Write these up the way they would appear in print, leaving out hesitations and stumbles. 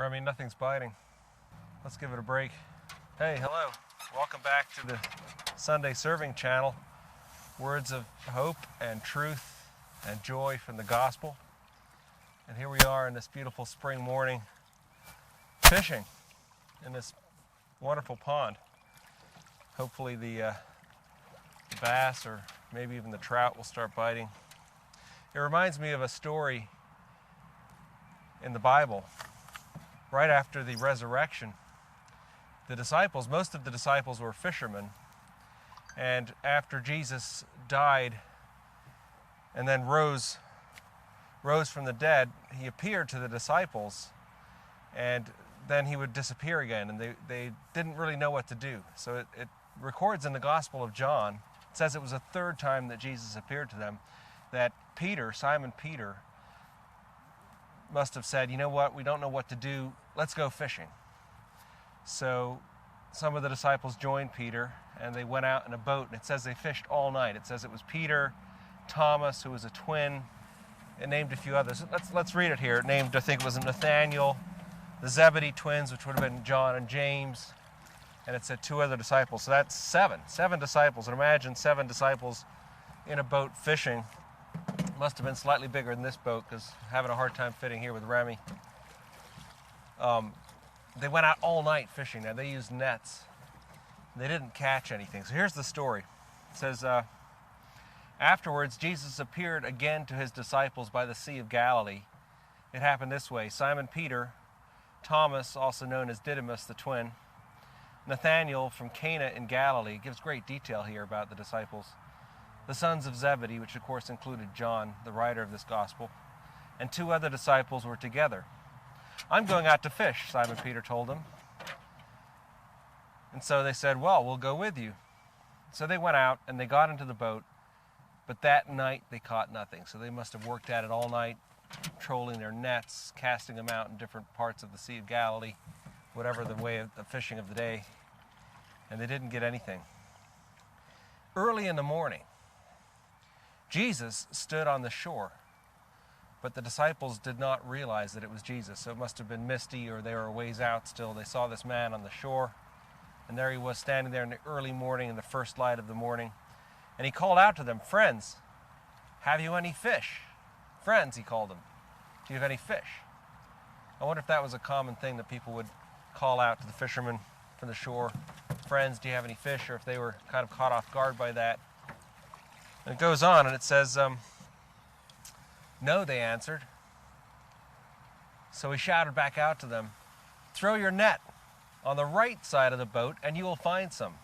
Remy, nothing's biting. Let's give it a break. Hey, hello. Welcome back to the Sunday Serving Channel. Words of hope and truth and joy from the gospel. And here we are in this beautiful spring morning fishing in this wonderful pond. Hopefully the bass or maybe even the trout will start biting. It reminds me of a story in the Bible. Right after the resurrection, the disciples, most of the disciples were fishermen, and after Jesus died and then rose from the dead, he appeared to the disciples, and then he would disappear again, and they didn't really know what to do. So it records in the Gospel of John, it says it was a third time that Jesus appeared to them, that Simon Peter, must have said, you know what, we don't know what to do, let's go fishing. So some of the disciples joined Peter, and they went out in a boat, and it says they fished all night. It says it was Peter, Thomas, who was a twin, it named a few others. Let's read it here. It named, I think it was Nathaniel, the Zebedee twins, which would have been John and James, and it said two other disciples. So that's seven disciples. And imagine 7 disciples in a boat fishing. Must have been slightly bigger than this boat because having a hard time fitting here with Remy. They went out all night fishing. Now they used nets. They didn't catch anything. So here's the story. It says, afterwards Jesus appeared again to his disciples by the Sea of Galilee. It happened this way. Simon Peter, Thomas, also known as Didymus the twin, Nathaniel from Cana in Galilee, gives great detail here about the disciples, the sons of Zebedee, which of course included John, the writer of this gospel, and 2 other disciples were together. I'm going out to fish, Simon Peter told them. And so they said, well, we'll go with you. So they went out and they got into the boat, but that night they caught nothing. So they must have worked at it all night, trolling their nets, casting them out in different parts of the Sea of Galilee, whatever the way of the fishing of the day, and they didn't get anything. Early in the morning, Jesus stood on the shore, but the disciples did not realize that it was Jesus. So it must have been misty, or they were a ways out still. They saw this man on the shore, and there he was standing there in the early morning, in the first light of the morning. And he called out to them, friends, have you any fish? Friends, he called them, do you have any fish? I wonder if that was a common thing that people would call out to the fishermen from the shore. Friends, do you have any fish? Or if they were kind of caught off guard by that. And it goes on and it says, no, they answered. So he shouted back out to them, throw your net on the right side of the boat and you will find some.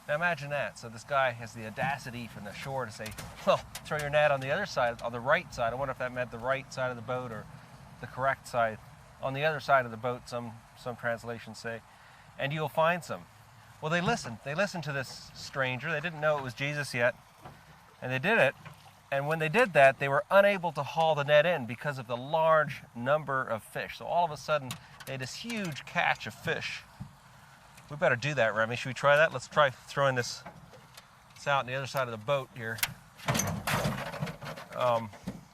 Now imagine that. So this guy has the audacity from the shore to say, well, throw your net on the other side, on the right side. I wonder if that meant the right side of the boat or the correct side. On the other side of the boat, some translations say, and you'll find some. Well, they listened. They listened to this stranger. They didn't know it was Jesus yet. And they did it, and when they did that, they were unable to haul the net in because of the large number of fish. So all of a sudden, they had this huge catch of fish. We better do that, Remy. Should we try that? Let's try throwing this out on the other side of the boat here.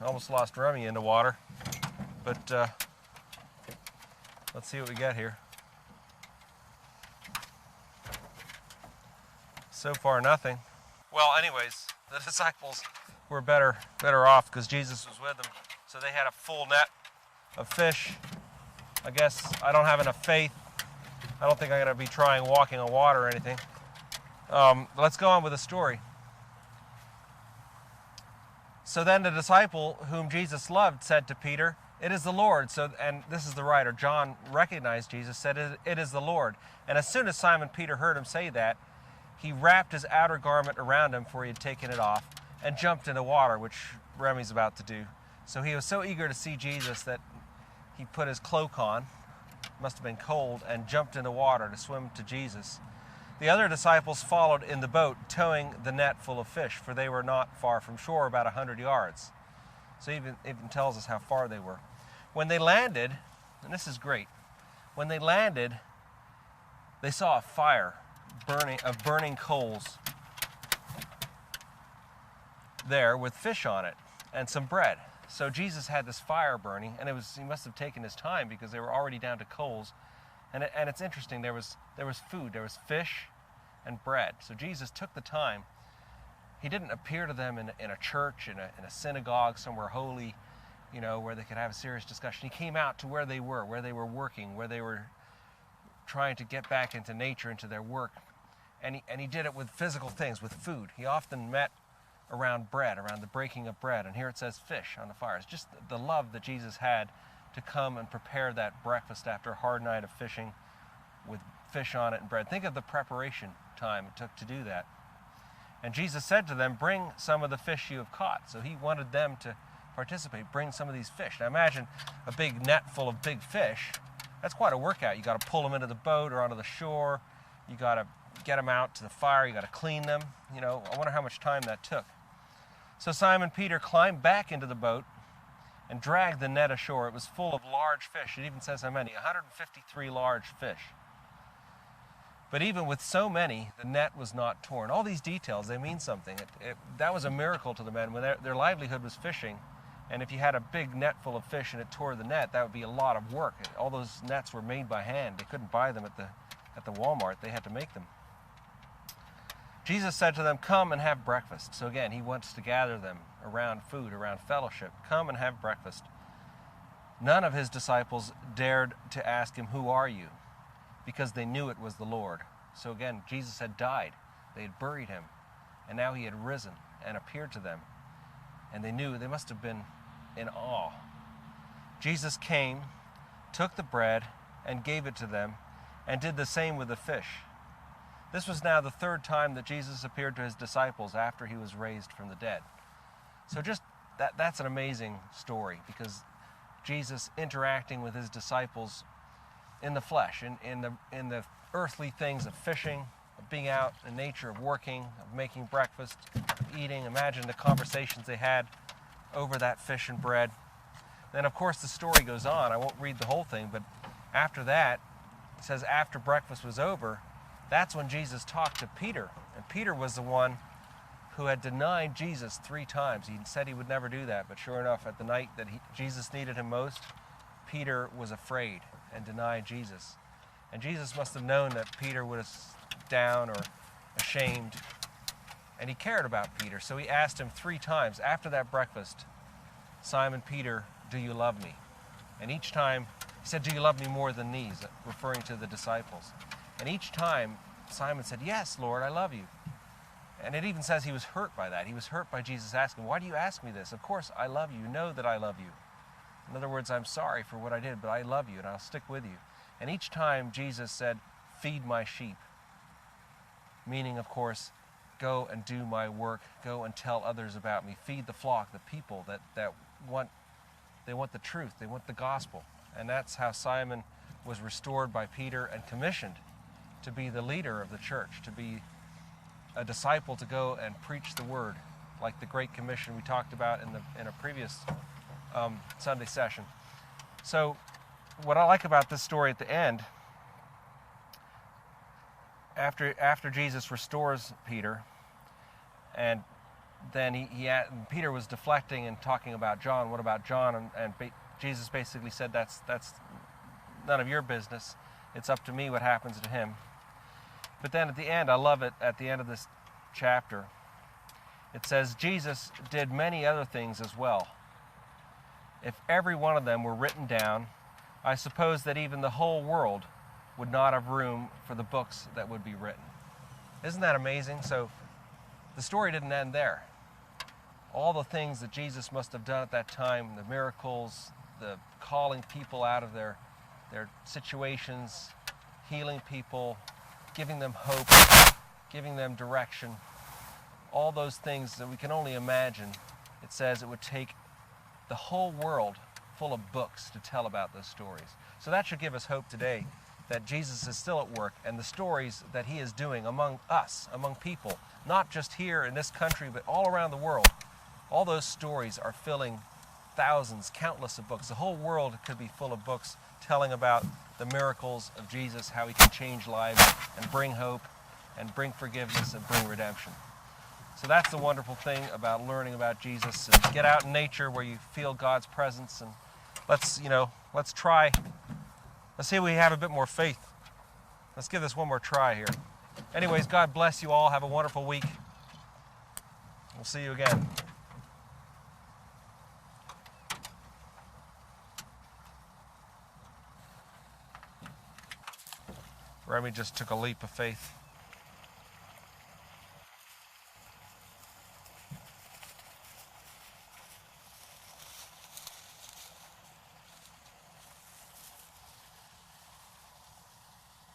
Almost lost Remy in the water, but let's see what we got here. So far, nothing. Well, anyways, the disciples were better off because Jesus was with them. So they had a full net of fish. I guess I don't have enough faith. I don't think I'm going to be trying walking on water or anything. Let's go on with the story. So then the disciple whom Jesus loved said to Peter, it is the Lord. So, and this is the writer, John recognized Jesus, said, it is the Lord. And as soon as Simon Peter heard him say that, he wrapped his outer garment around him, for he had taken it off, and jumped in the water, which Remy's about to do. So he was so eager to see Jesus that he put his cloak on, must have been cold, and jumped in the water to swim to Jesus. The other disciples followed in the boat, towing the net full of fish, for they were not far from shore, about 100 yards. So even tells us how far they were. When they landed, and this is great, when they landed, they saw a fire burning coals there with fish on it and some bread. So Jesus had this fire burning, and he must have taken his time because they were already down to coals. And it's interesting, there was food, there was fish and bread. So Jesus took the time. He didn't appear to them in a church, in a synagogue, somewhere holy, where they could have a serious discussion. He came out to where they were working, where they were trying to get back into nature, into their work. And he did it with physical things, with food. He often met around bread, around the breaking of bread. And here it says fish on the fire. It's just the love that Jesus had to come and prepare that breakfast after a hard night of fishing with fish on it and bread. Think of the preparation time it took to do that. And Jesus said to them, bring some of the fish you have caught. So he wanted them to participate, bring some of these fish. Now imagine a big net full of big fish. That's quite a workout. You got to pull them into the boat or onto the shore. You got to get them out to the fire. You got to clean them. I wonder how much time that took. So Simon Peter climbed back into the boat and dragged the net ashore. It was full of large fish. It even says how many, 153 large fish. But even with so many, the net was not torn. All these details, they mean something. That was a miracle to the men. When their livelihood was fishing, and if you had a big net full of fish and it tore the net, that would be a lot of work. All those nets were made by hand. They couldn't buy them at the Walmart. They had to make them. Jesus said to them, come and have breakfast. So again, he wants to gather them around food, around fellowship. Come and have breakfast. None of his disciples dared to ask him, who are you? Because they knew it was the Lord. So again, Jesus had died. They had buried him. And now he had risen and appeared to them. And they knew, they must have been in awe. Jesus came, took the bread, and gave it to them, and did the same with the fish. This was now the third time that Jesus appeared to his disciples after he was raised from the dead. So just that's an amazing story, because Jesus interacting with his disciples in the flesh, in the earthly things of fishing, of being out in nature, of working, of making breakfast, of eating. Imagine the conversations they had over that fish and bread. Then of course the story goes on. I won't read the whole thing, but after that, it says after breakfast was over, that's when Jesus talked to Peter. And Peter was the one who had denied Jesus 3 times. He said he would never do that, but sure enough, at the night that Jesus needed him most, Peter was afraid and denied Jesus. And Jesus must have known that Peter was down or ashamed, and he cared about Peter. So he asked him 3 times after that breakfast, Simon Peter, do you love me? And each time he said, do you love me more than these? Referring to the disciples. And each time Simon said, yes, Lord, I love you. And it even says he was hurt by that. He was hurt by Jesus asking, why do you ask me this? Of course, I love you. You know that I love you. In other words, I'm sorry for what I did, but I love you and I'll stick with you. And each time Jesus said, feed my sheep. Meaning, of course, go and do my work. Go and tell others about me. Feed the flock, the people that want the truth. They want the gospel. And that's how Simon was restored by Peter and commissioned to be the leader of the church, to be a disciple, to go and preach the word, like the Great Commission we talked about in a previous Sunday session. So what I like about this story at the end, after Jesus restores Peter, and then Peter was deflecting and talking about John. What about John? And Jesus basically said, that's none of your business. It's up to me what happens to him. But then at the end, I love it, at the end of this chapter, it says, Jesus did many other things as well. If every one of them were written down, I suppose that even the whole world would not have room for the books that would be written. Isn't that amazing? So the story didn't end there. All the things that Jesus must have done at that time, the miracles, the calling people out of their situations, healing people, giving them hope, giving them direction, all those things that we can only imagine. It says it would take the whole world full of books to tell about those stories. So that should give us hope today that Jesus is still at work, and the stories that he is doing among us, among people, not just here in this country, but all around the world. All those stories are filling thousands, countless of books. The whole world could be full of books telling about the miracles of Jesus, how he can change lives and bring hope and bring forgiveness and bring redemption. So that's the wonderful thing about learning about Jesus. And get out in nature where you feel God's presence, and let's try. Let's see if we have a bit more faith. Let's give this one more try here. Anyways, God bless you all. Have a wonderful week. We'll see you again. Remy just took a leap of faith.